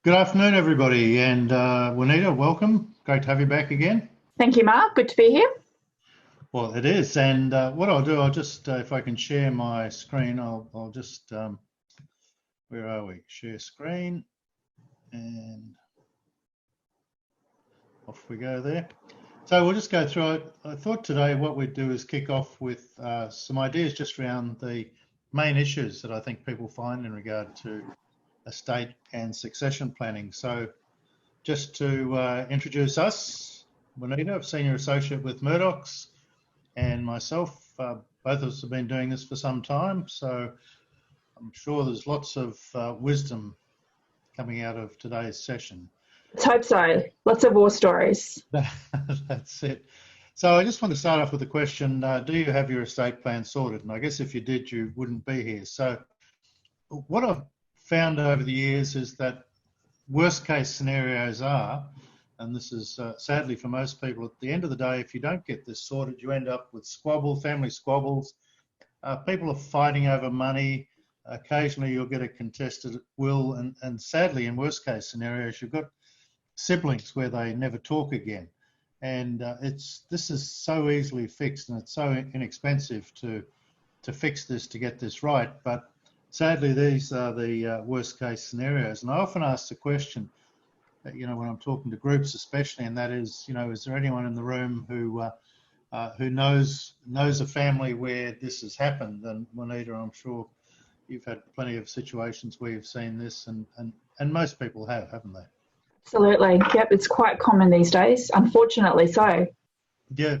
Good afternoon, everybody, and Juanita, welcome. Great to have you back again. Thank you, Mark. Good to be here. Well, it is, and what I'll do, I'll just, if I can share my screen, I'll just, where are we? Share screen, and off we go there. So we'll just go through it. I thought today what we'd do is kick off with some ideas just around the main issues that I think people find in regard to estate and succession planning. So just to introduce us, Juanita, Senior Associate with Murdoch's, and myself, both of us have been doing this for some time, so I'm sure there's lots of wisdom coming out of today's session. Let's hope so. Lots of war stories. That's it. So I just want to start off with the question, do you have your estate plan sorted? And I guess if you did, you wouldn't be here. So what I've found over the years is that worst case scenarios are, and this is sadly for most people, at the end of the day, if you don't get this sorted, you end up with family squabbles. People are fighting over money. Occasionally you'll get a contested will, and sadly in worst case scenarios, you've got siblings where they never talk again. And this is so easily fixed, and it's so inexpensive to fix this, to get this right. But sadly, these are the worst case scenarios. And I often ask the question, when I'm talking to groups especially, and that is, is there anyone in the room who knows a family where this has happened? And Juanita, I'm sure you've had plenty of situations where you've seen this, and most people have, haven't they? Absolutely. Yep, it's quite common these days, unfortunately so. Yeah,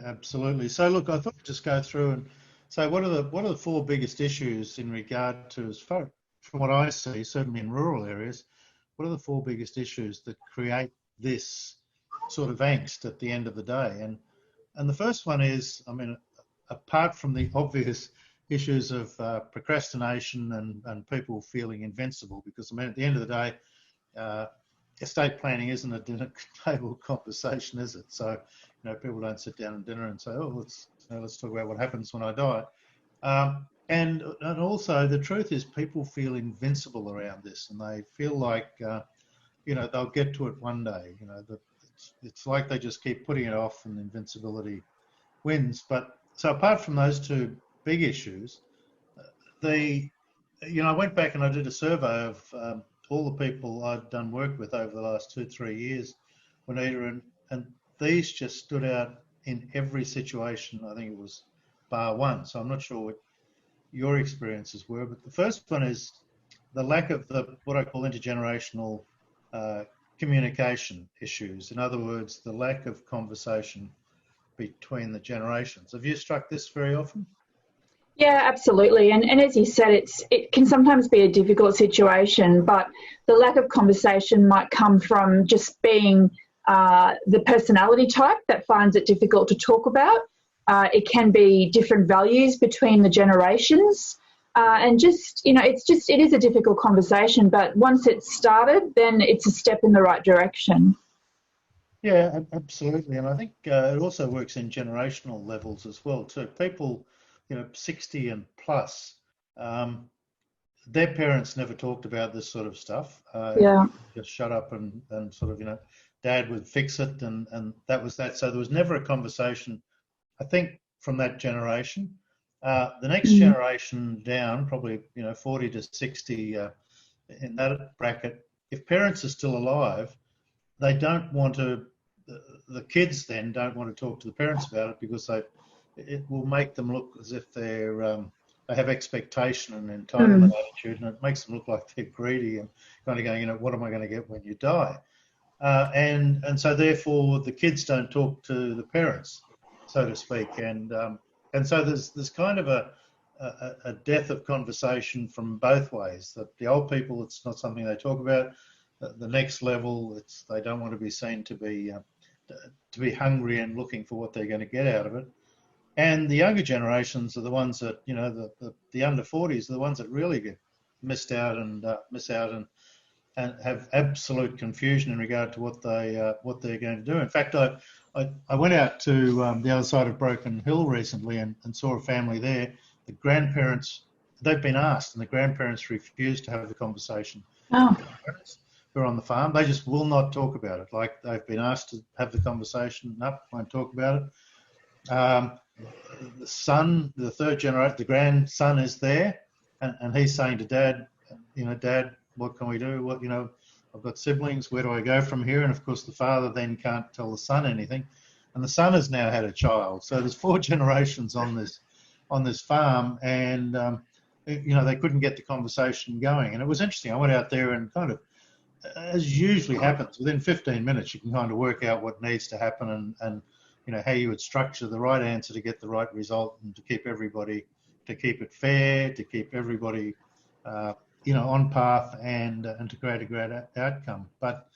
absolutely. So look, I thought I'd just go through and say what are the four biggest issues in regard to, as far from what I see, certainly in rural areas, what are the four biggest issues that create this sort of angst at the end of the day? And the first one is, apart from the obvious issues of procrastination and people feeling invincible, because at the end of the day, estate planning isn't a dinner table conversation, is it? So, people don't sit down at dinner and say, "Oh, let's talk about what happens when I die." And also, the truth is, people feel invincible around this, and they feel like, they'll get to it one day. It's like they just keep putting it off, and invincibility wins. But so, apart from those two big issues, I went back and I did a survey of all the people I'd done work with over the last 2-3 years, Juanita, and these just stood out in every situation. I think it was bar one. So I'm not sure what your experiences were, but the first one is the lack of what I call intergenerational communication issues. In other words, the lack of conversation between the generations. Have you struck this very often? Yeah, absolutely. And as you said, it can sometimes be a difficult situation, but the lack of conversation might come from just being the personality type that finds it difficult to talk about. It can be different values between the generations. And it is a difficult conversation, but once it's started, then it's a step in the right direction. Yeah, absolutely. And I think it also works in generational levels as well too. People, 60 and plus, their parents never talked about this sort of stuff. Just shut up and sort of, dad would fix it and that was that. So there was never a conversation, I think, from that generation. The next generation down, probably, 40 to 60 in that bracket, if parents are still alive, they don't want to, the kids then don't want to talk to the parents about it because it will make them look as if they have expectation and entitlement attitude, and it makes them look like they're greedy and kind of going, what am I going to get when you die? And so therefore the kids don't talk to the parents, so to speak, and so there's kind of a death of conversation from both ways. That the old people, it's not something they talk about. The next level, they don't want to be seen to be hungry and looking for what they're going to get out of it. And the younger generations are the ones that, the under 40s are the ones that really get missed out and have absolute confusion in regard to what they're going to do. In fact, I went out to the other side of Broken Hill recently and saw a family there. The grandparents, they've been asked, and the grandparents refused to have the conversation. Oh. who are on the farm. They just will not talk about it. Like they've been asked to have the conversation, nope, won't talk about it. The son, the third generation, the grandson is there, and he's saying to Dad, Dad, what can we do? I've got siblings. Where do I go from here? And of course, the father then can't tell the son anything, and the son has now had a child. So there's 4 generations on this farm, and they couldn't get the conversation going. And it was interesting. I went out there and kind of, as usually happens, within 15 minutes, you can kind of work out what needs to happen and how you would structure the right answer to get the right result and to keep it fair, to keep everybody, on path and to create a great outcome. But,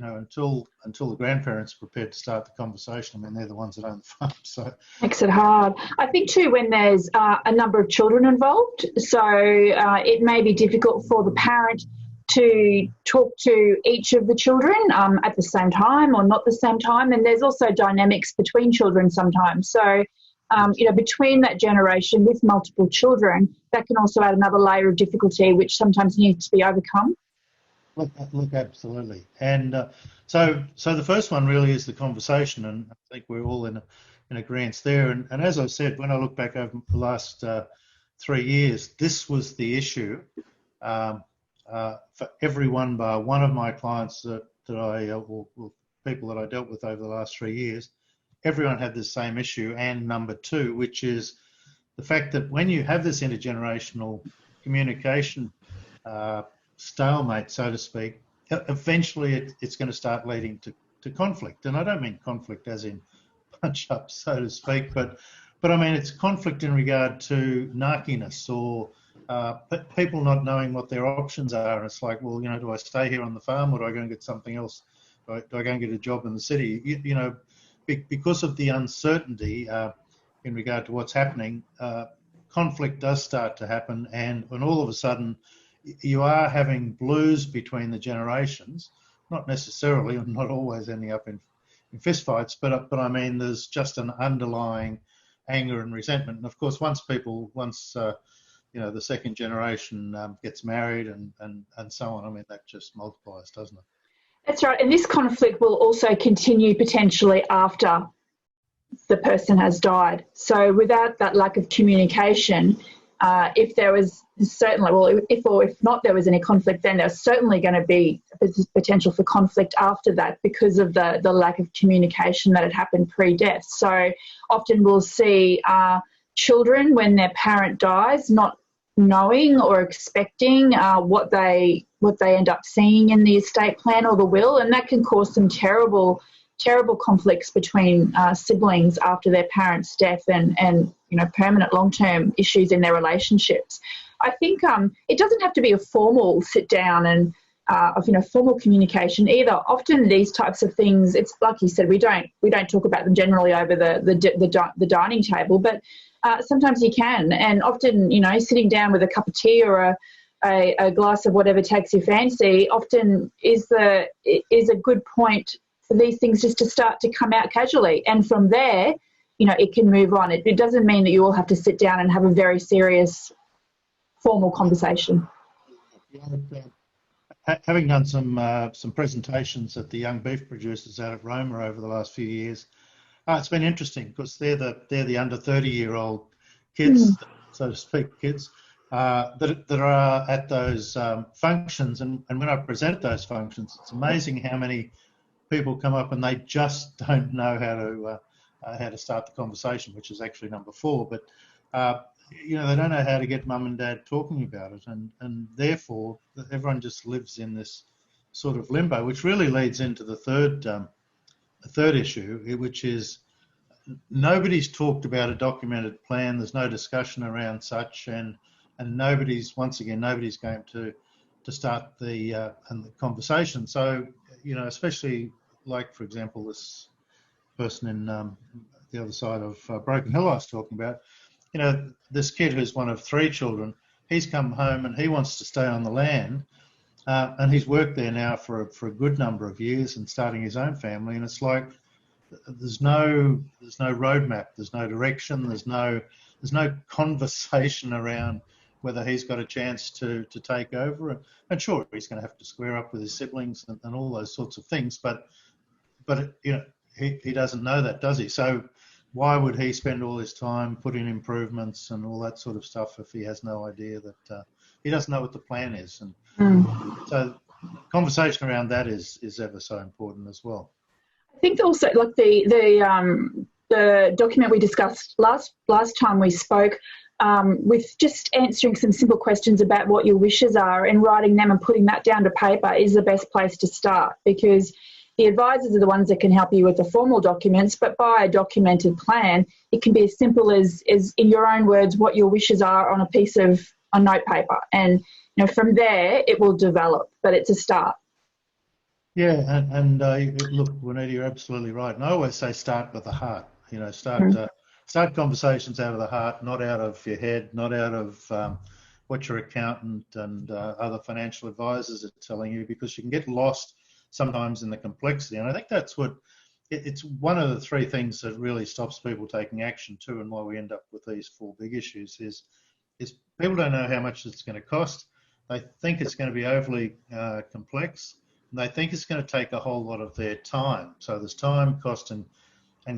until the grandparents are prepared to start the conversation, I mean, they're the ones that own the farm. So makes it hard. I think too when there's a number of children involved, so it may be difficult for the parent to talk to each of the children at the same time or not the same time. And there's also dynamics between children sometimes. So, between that generation with multiple children, that can also add another layer of difficulty, which sometimes needs to be overcome. Look, absolutely. And so the first one really is the conversation, and I think we're all in agreement there. And as I said, when I look back over the last 3 years, this was the issue. For everyone bar one of my clients that I, or people that I dealt with over the last 3 years, everyone had the same issue. And number 2, which is the fact that when you have this intergenerational communication stalemate, so to speak, eventually it's going to start leading to conflict. And I don't mean conflict as in punch up, so to speak, but I mean it's conflict in regard to narkiness or people not knowing what their options are. And it's like, well, do I stay here on the farm or do I go and get something else? Do I go and get a job in the city? Because of the uncertainty in regard to what's happening, conflict does start to happen. And all of a sudden, you are having blues between the generations, not necessarily, and not always ending up in fistfights, but I mean, there's just an underlying anger and resentment. And of course, once the second generation gets married and so on, I mean, that just multiplies, doesn't it? That's right. And this conflict will also continue potentially after the person has died. So without that lack of communication, if there was certainly, well, if not there was any conflict, then there's certainly going to be potential for conflict after that because of the lack of communication that had happened pre-death. So often we'll see children, when their parent dies, not knowing or expecting what they end up seeing in the estate plan or the will, and that can cause some terrible conflicts between siblings after their parents' death and permanent long-term issues in their relationships. I think it doesn't have to be a formal sit down and formal communication either. Often these types of things, it's like you said, we don't talk about them generally over the dining table, but sometimes you can. And often, sitting down with a cup of tea or a glass of whatever takes your fancy often is a good point for these things just to start to come out casually. And from there, it can move on. It doesn't mean that you all have to sit down and have a very serious, formal conversation. Having done some presentations at the young beef producers out of Roma over the last few years, it's been interesting because they're the under 30-year-old kids, so to speak, kids that are at those functions. And when I present those functions, it's amazing how many people come up and they just don't know how to start the conversation, which is actually number 4. But they don't know how to get mum and dad talking about it, and therefore everyone just lives in this sort of limbo, which really leads into the third issue, which is nobody's talked about a documented plan. There's no discussion around such, and nobody's going to start the conversation. So especially like, for example, this person in the other side of Broken Hill I was talking about. This kid who's one of 3 children, he's come home and he wants to stay on the land, and he's worked there now for a good number of years and starting his own family. And it's like there's no roadmap, there's no direction, there's no conversation around whether he's got a chance to take over. And sure, he's going to have to square up with his siblings and all those sorts of things. But he doesn't know that, does he? So why would he spend all his time putting improvements and all that sort of stuff if he has no idea that he doesn't know what the plan is? And so conversation around that is ever so important as well. I think also, like the document we discussed last time we spoke, with just answering some simple questions about what your wishes are and writing them and putting that down to paper is the best place to start, because the advisors are the ones that can help you with the formal documents, but by a documented plan, it can be as simple as in your own words, what your wishes are on a piece of a note paper. And from there, it will develop, but it's a start. Yeah, and look, Juanita, you're absolutely right. And I always say start with the heart. Start conversations out of the heart, not out of your head, not out of what your accountant and other financial advisors are telling you, because you can get lost sometimes in the complexity. And I think that's it's one of the three things that really stops people taking action too, and why we end up with these four big issues is people don't know how much it's going to cost. They think it's going to be overly complex, and they think it's going to take a whole lot of their time. So there's time, cost, and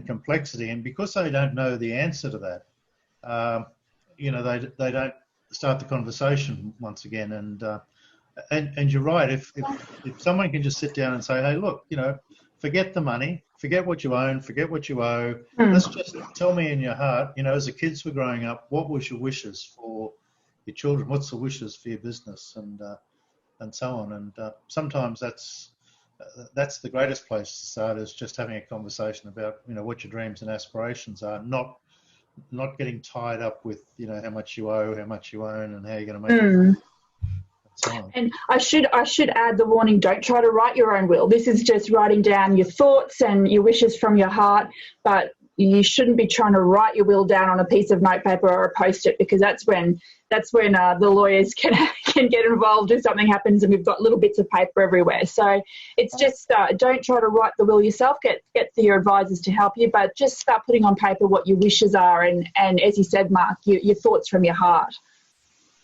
complexity. And because they don't know the answer to that, they don't start the conversation once again. And you're right. If someone can just sit down and say, hey, look, forget the money, forget what you own, forget what you owe. Let's just tell me in your heart, as the kids were growing up, what was your wishes for your children? What's the wishes for your business, and so on. And sometimes that's the greatest place to start, is just having a conversation about what your dreams and aspirations are, not getting tied up with how much you owe, how much you own, and how you're going to make it. And I should add the warning: don't try to write your own will. This is just writing down your thoughts and your wishes from your heart, but you shouldn't be trying to write your will down on a piece of notepaper or a post-it, because that's when the lawyers can get involved if something happens and we've got little bits of paper everywhere. So it's just don't try to write the will yourself. Get your advisors to help you, but just start putting on paper what your wishes are, and as you said, Mark, your thoughts from your heart.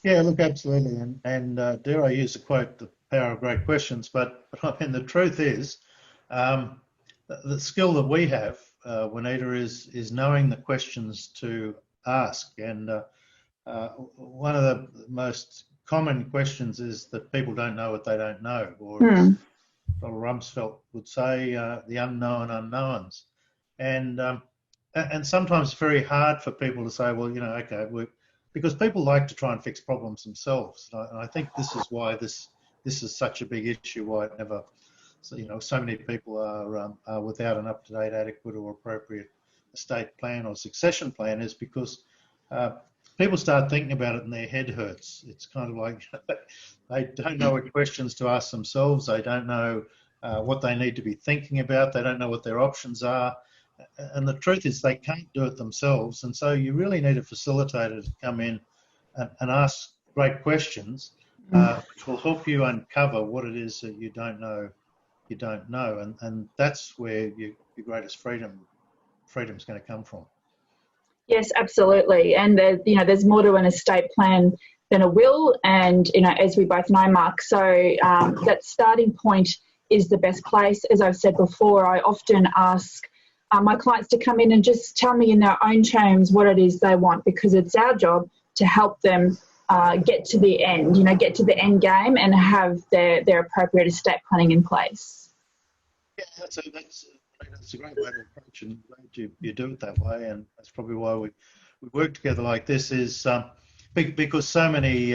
Yeah, look, absolutely. And dare I use the quote, the power of great questions, but I mean, the truth is, the skill that we have, Juanita, is knowing the questions to ask. And one of the most common questions is that people don't know what they don't know, or as Donald Rumsfeld would say, the unknown unknowns. And sometimes it's very hard for people to say, well, okay, because people like to try and fix problems themselves. And I think this is why this is such a big issue, why it never, so many people are without an up-to-date, adequate or appropriate estate plan or succession plan, is because people start thinking about it and their head hurts. It's kind of like they don't know what questions to ask themselves. They don't know what they need to be thinking about. They don't know what their options are. And the truth is they can't do it themselves. And so you really need a facilitator to come in and ask great questions, which will help you uncover what it is that you don't know. And that's where your greatest freedom's going to come from. Yes, absolutely. And there's more to an estate plan than a will. And, as we both know, Mark, so that starting point is the best place. As I've said before, I often ask my clients to come in and just tell me in their own terms what it is they want, because it's our job to help them get to the end, get to the end game and have their appropriate estate planning in place. Yeah, that's a great way to approach it, and glad you do it that way. And that's probably why we work together like this, is because so many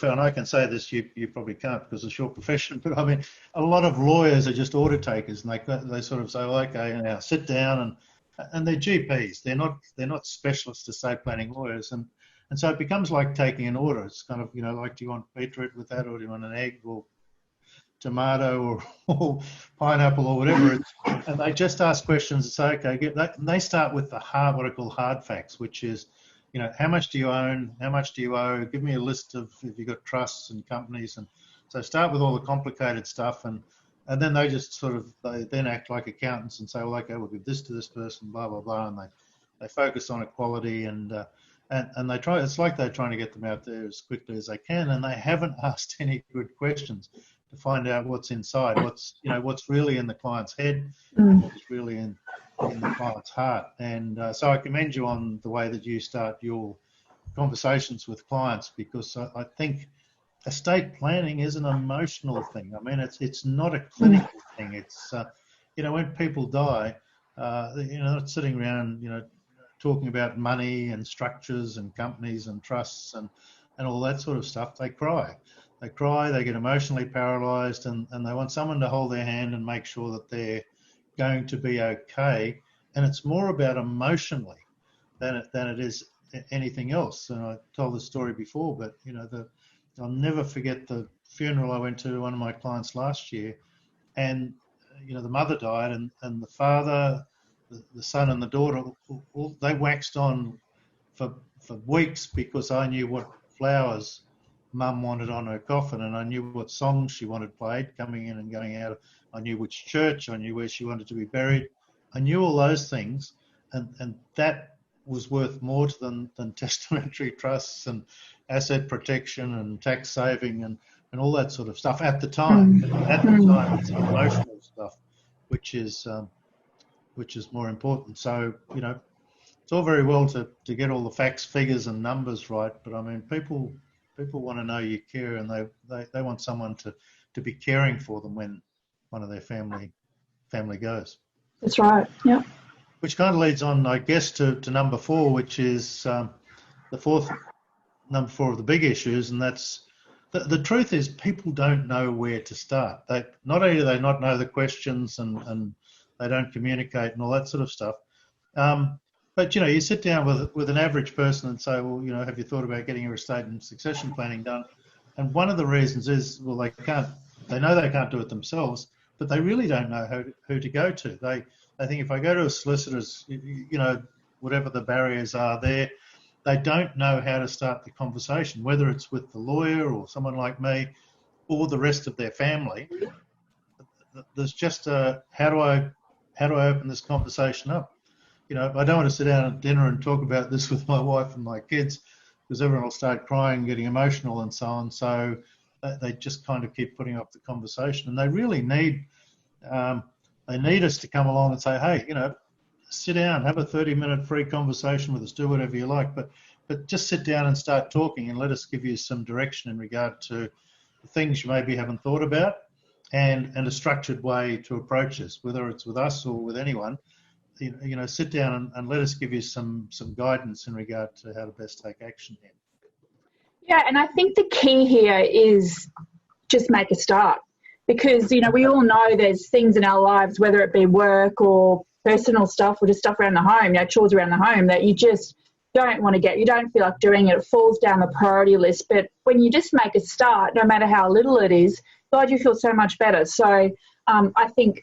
and I can say this, you probably can't because it's your profession, but I mean, a lot of lawyers are just order takers, and they sort of say, well, okay, now sit down, and they're GPs. They're not specialist estate planning lawyers, and so it becomes like taking an order. It's kind of, like, do you want beetroot with that, or do you want an egg, or tomato, or pineapple, or whatever? And they just ask questions and say, okay, and they start with what I call hard facts, which is, how much do you own? How much do you owe? Give me a list of if you've got trusts and companies. And so start with all the complicated stuff, and then they just they then act like accountants and say, well, okay, we'll give this to this person, blah, blah, blah. And they focus on equality and and they try. It's like they're trying to get them out there as quickly as they can, and they haven't asked any good questions to find out what's inside, what's really in the client's head, and what's really in the client's heart. And so I commend you on the way that you start your conversations with clients, because I think estate planning is an emotional thing. I mean, it's not a clinical thing. It's when people die, not sitting around, talking about money and structures and companies and trusts and all that sort of stuff. They cry. They get emotionally paralysed, and they want someone to hold their hand and make sure that they're going to be okay. And it's more about emotionally than it is anything else. And I told this story before, but I'll never forget the funeral I went to one of my clients last year, and the mother died, and the father, the son, and the daughter, they waxed on for weeks, because I knew what flowers Mum wanted on her coffin, and I knew what songs she wanted played coming in and going out. I knew which church, I knew where she wanted to be buried. I knew all those things, and that was worth more to them than testamentary trusts and asset protection and tax saving and all that sort of stuff at the time. At the time, it's emotional stuff, which is more important. So it's all very well to get all the facts, figures, and numbers right, but I mean, people want to know you care, and they want someone to be caring for them when one of their family goes. That's right. Yeah. Which kind of leads on, I guess, to number 4, which is the fourth number 4 of the big issues, and that's the truth is people don't know where to start. They not only do they not know the questions, and they don't communicate and all that sort of stuff. But you sit down with an average person and say, well, have you thought about getting your estate and succession planning done? And one of the reasons is, well, they know they can't do it themselves, but they really don't know who to go to. They think, if I go to a solicitor's, whatever the barriers are there, they don't know how to start the conversation, whether it's with the lawyer or someone like me or the rest of their family. There's just how do I open this conversation up? I don't want to sit down at dinner and talk about this with my wife and my kids, because everyone will start crying, getting emotional and so on. So they just kind of keep putting off the conversation, and they really need us to come along and say, hey, sit down, have a 30-minute free conversation with us, do whatever you like, but just sit down and start talking, and let us give you some direction in regard to the things you maybe haven't thought about, and a structured way to approach this, whether it's with us or with anyone. Sit down and let us give you some guidance in regard to how to best take action here. Yeah, and I think the key here is just make a start, because we all know there's things in our lives, whether it be work or personal stuff or just stuff around the home, chores around the home, that you just don't want to get. You don't feel like doing it. It falls down the priority list. But when you just make a start, no matter how little it is, God, you feel so much better. So I think,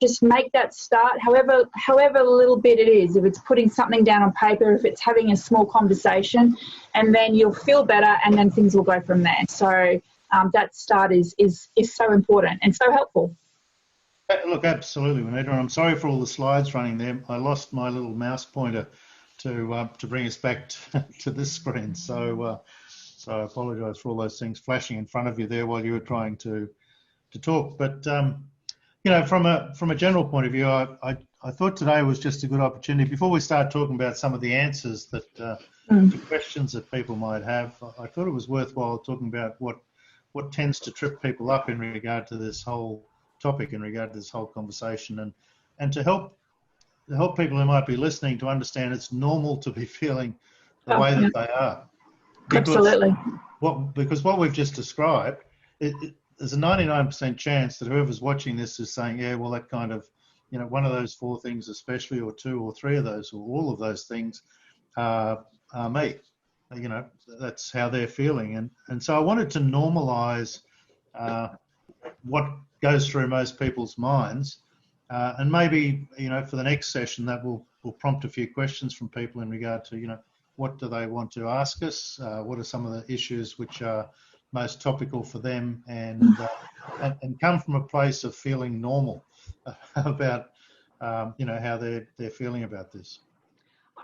just make that start, however little bit it is. If it's putting something down on paper, if it's having a small conversation, and then you'll feel better, and then things will go from there. So that start is so important and so helpful. Look, absolutely, Juanita. I'm sorry for all the slides running there. I lost my little mouse pointer to bring us back to this screen. So I apologise for all those things flashing in front of you there while you were trying to talk. But from a general point of view, I thought today was just a good opportunity, before we start talking about some of the answers to questions that people might have. I thought it was worthwhile talking about what tends to trip people up in regard to this whole topic, in regard to this whole conversation, and to help people who might be listening to understand it's normal to be feeling the way that they are. Absolutely. Because what we've just described, there's a 99% chance that whoever's watching this is saying, yeah, well, that kind of, one of those 4 things especially, or 2 or 3 of those, or all of those things are me. That's how they're feeling. And so I wanted to normalise what goes through most people's minds, and maybe for the next session that will prompt a few questions from people in regard to what do they want to ask us, what are some of the issues which are most topical for them, and come from a place of feeling normal about how they're feeling about this.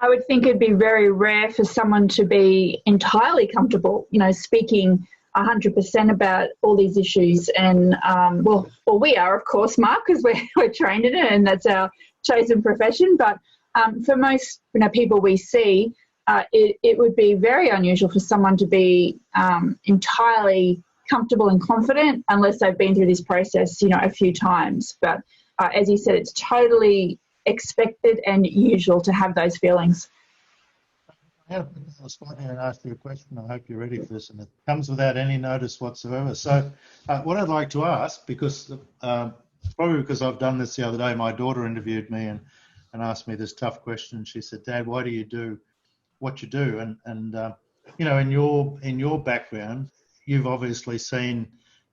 I would think it'd be very rare for someone to be entirely comfortable, speaking 100% about all these issues. And, well, we are, of course, Mark, because we're trained in it and that's our chosen profession. But for most people we see, it would be very unusual for someone to be entirely comfortable and confident unless they've been through this process, a few times. But as you said, it's totally expected and usual to have those feelings. I was slightly and ask you a question. I hope you're ready for this, and it comes without any notice whatsoever. So what I'd like to ask, because probably because I've done this the other day, my daughter interviewed me and asked me this tough question. She said, "Dad, why do you do what you do?" And in your background, you've obviously seen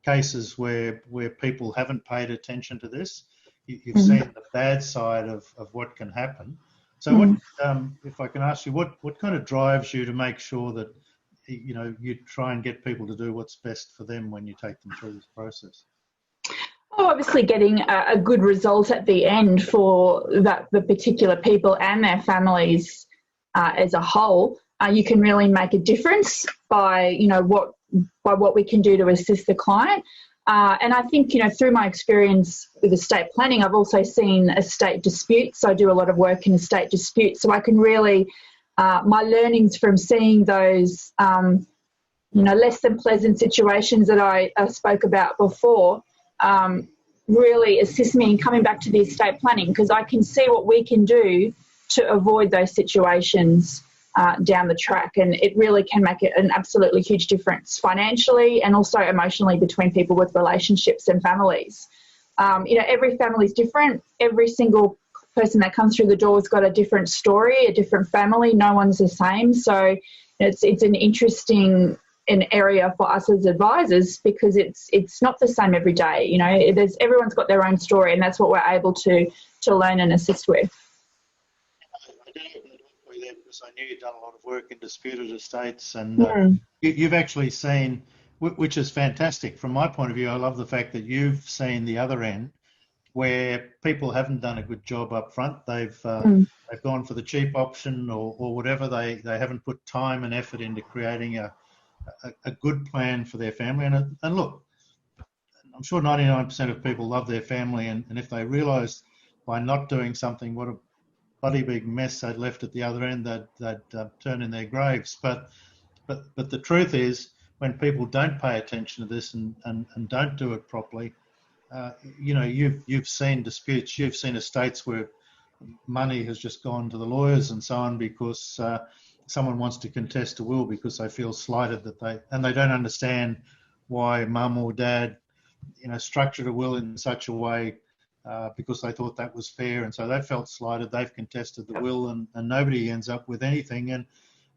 cases where people haven't paid attention to this. You've seen the bad side of what can happen. So what, if I can ask you, what kind of drives you to make sure that, you try and get people to do what's best for them when you take them through this process? Well, obviously getting a good result at the end for the particular people and their families as a whole. You can really make a difference by, what we can do to assist the client. And I think, through my experience with estate planning, I've also seen estate disputes. I do a lot of work in estate disputes. So I can really, my learnings from seeing those, less than pleasant situations that I spoke about before, really assist me in coming back to the estate planning, because I can see what we can do to avoid those situations down the track, and it really can make an absolutely huge difference financially and also emotionally between people with relationships and families. Every family is different. Every single person that comes through the door has got a different story, a different family. No one's the same. So it's an interesting area for us as advisors, because it's not the same every day. Everyone's got their own story, and that's what we're able to learn and assist with. Because I knew you'd done a lot of work in disputed estates, and you've actually seen, which is fantastic. From my point of view, I love the fact that you've seen the other end, where people haven't done a good job up front. They've gone for the cheap option or whatever. They haven't put time and effort into creating a good plan for their family. And look, I'm sure 99% of people love their family, and if they realise by not doing something what a bloody big mess they'd left at the other end, they'd turn in their graves. But the truth is, when people don't pay attention to this and don't do it properly, you've seen disputes, you've seen estates where money has just gone to the lawyers and so on because someone wants to contest a will because they feel slighted that they don't understand why mum or dad, structured a will in such a way because they thought that was fair, and so they felt slighted. They've contested the will, and nobody ends up with anything.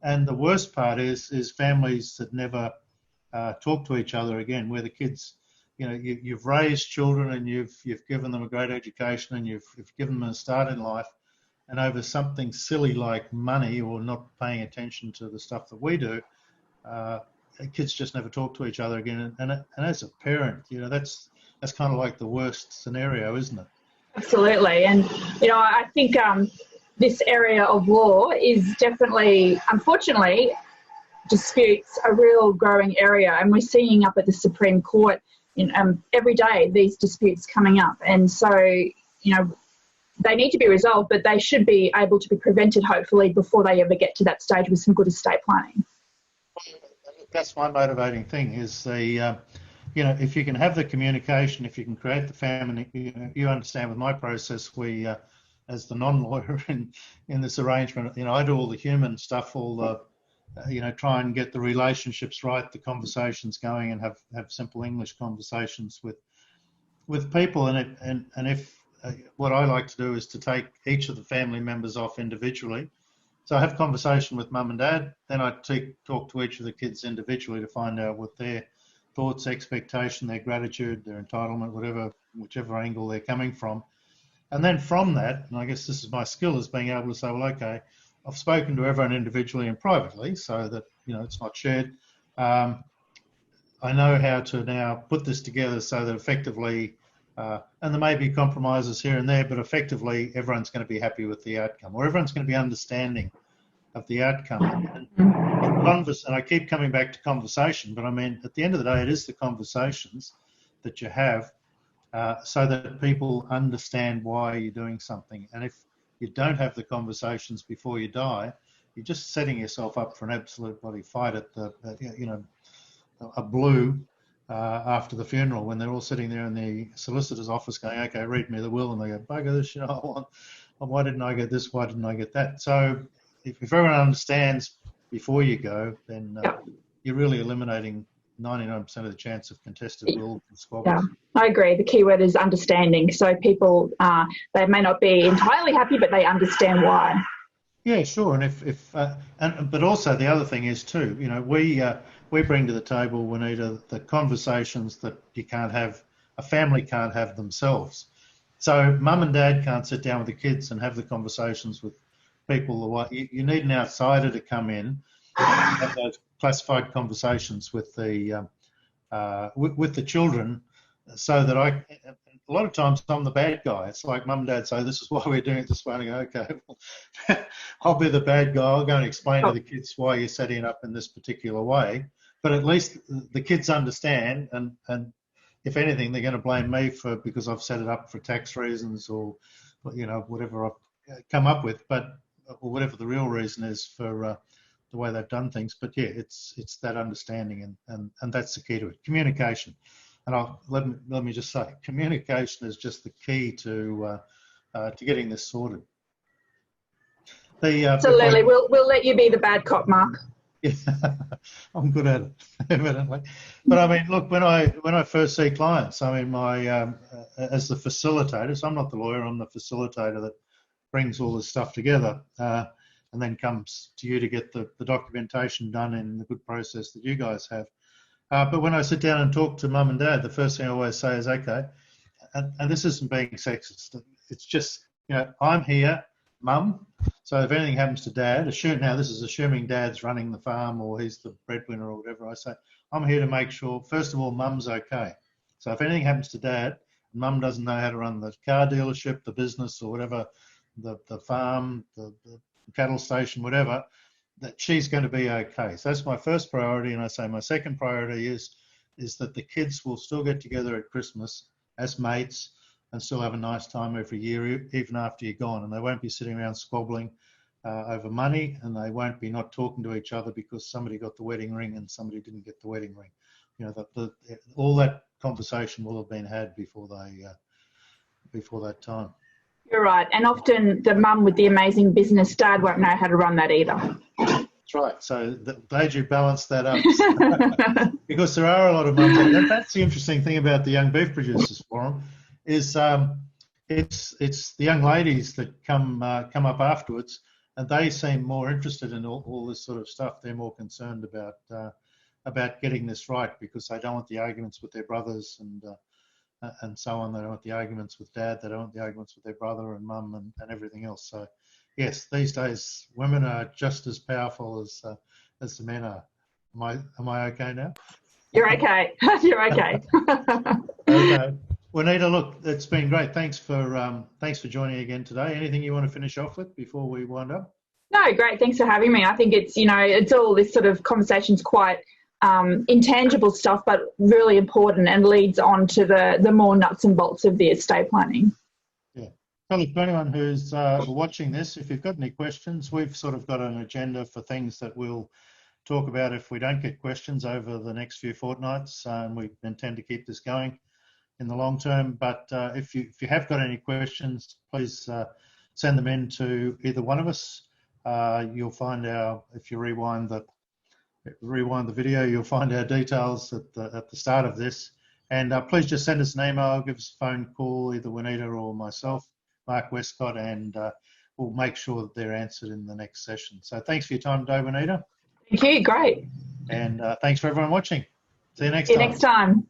And the worst part is families that never talk to each other again, where the kids, you've raised children and you've given them a great education and you've given them a start in life, and over something silly like money or not paying attention to the stuff that we do, kids just never talk to each other again. And as a parent, that's kind of like the worst scenario, isn't it? Absolutely. And, I think this area of law is definitely, unfortunately, disputes a real growing area. And we're seeing up at the Supreme Court every day these disputes coming up. And so, they need to be resolved, but they should be able to be prevented, hopefully, before they ever get to that stage with some good estate planning. That's my motivating thing is if you can have the communication, if you can create the family, you understand with my process, we, as the non-lawyer in this arrangement, I do all the human stuff, all the, try and get the relationships right, the conversations going, and have simple English conversations with people. And if what I like to do is to take each of the family members off individually. So I have conversation with mum and dad, then I talk to each of the kids individually to find out what their thoughts, expectation, their gratitude, their entitlement, whichever angle they're coming from. And then from that, and I guess this is my skill, is being able to say, well, okay, I've spoken to everyone individually and privately so that, it's not shared. I know how to now put this together so that effectively And there may be compromises here and there, but effectively everyone's going to be happy with the outcome, or everyone's going to be understanding of the outcome. And I keep coming back to conversation, but I mean, at the end of the day, it is the conversations that you have so that people understand why you're doing something. And if you don't have the conversations before you die, you're just setting yourself up for an absolute bloody fight at a blue after the funeral, when they're all sitting there in the solicitor's office going, okay, read me the will, and they go, bugger this, why didn't I get this, why didn't I get that? So if everyone understands before you go, then you're really eliminating 99% of the chance of contested will and squabbles. Yeah, I agree. The key word is understanding. So people, they may not be entirely happy, but they understand why. Yeah, sure. And but also the other thing is too, we bring to the table, Juanita, the conversations that a family can't have themselves. So mum and dad can't sit down with the kids and have the conversations with people. You need an outsider to come in and have those classified conversations with the children, so that a lot of times I'm the bad guy. It's like mum and dad say, this is why we're doing it this way. And I go, okay, well, I'll be the bad guy. I'll go and explain to the kids why you're setting it up in this particular way. But at least the kids understand, and if anything, they're going to blame me because I've set it up for tax reasons, or whatever I've come up with, or whatever the real reason is for the way they've done things. But yeah, it's that understanding, and that's the key to it. Communication. And let me just say, communication is just the key to getting this sorted. Absolutely, we'll let you be the bad cop, Mark. Yeah, I'm good at it, evidently. But I mean, look, when I first see clients, I mean, as the facilitator, so I'm not the lawyer, I'm the facilitator that brings all this stuff together, and then comes to you to get the documentation done in the good process that you guys have. But when I sit down and talk to mum and dad, the first thing I always say is, okay, and this isn't being sexist, it's just, I'm here, mum, so if anything happens to dad, now this is assuming dad's running the farm or he's the breadwinner or whatever, I say, I'm here to make sure, first of all, mum's okay. So if anything happens to dad, mum doesn't know how to run the car dealership, the business or whatever, the farm, the cattle station, whatever, that she's going to be okay. So that's my first priority. And I say my second priority is that the kids will still get together at Christmas as mates and still have a nice time every year, even after you're gone. And they won't be sitting around squabbling over money, and they won't be not talking to each other because somebody got the wedding ring and somebody didn't get the wedding ring. All that conversation will have been had before that time. You're right. And often the mum with the amazing business, dad won't know how to run that either. That's right. So glad you balanced that up. Because there are a lot of mums, and that's the interesting thing about the Young Beef Producers Forum, is it's the young ladies that come up afterwards, and they seem more interested in all this sort of stuff. They're more concerned about getting this right, because they don't want the arguments with their brothers and so on. They don't want the arguments with dad. They don't want the arguments with their brother and mum and everything else. So, yes, these days women are just as powerful as the men are. Am I okay now? You're okay. You're okay. Okay. Juanita, look, it's been great. Thanks for joining again today. Anything you want to finish off with before we wind up? No, great. Thanks for having me. I think it's all this sort of conversation's quite intangible stuff, but really important, and leads on to the more nuts and bolts of the estate planning. Yeah. So look, for anyone who's watching this, if you've got any questions, we've sort of got an agenda for things that we'll talk about if we don't get questions over the next few fortnights. We intend to keep this going in the long term. But if you have got any questions, please send them in to either one of us. You'll find if you rewind the video, you'll find our details at the start of this. And please just send us an email, give us a phone call, either Juanita or myself, Mark Westcott, and we'll make sure that they're answered in the next session. So thanks for your time today, Juanita. Thank you. Great. And thanks for everyone watching. See you next time.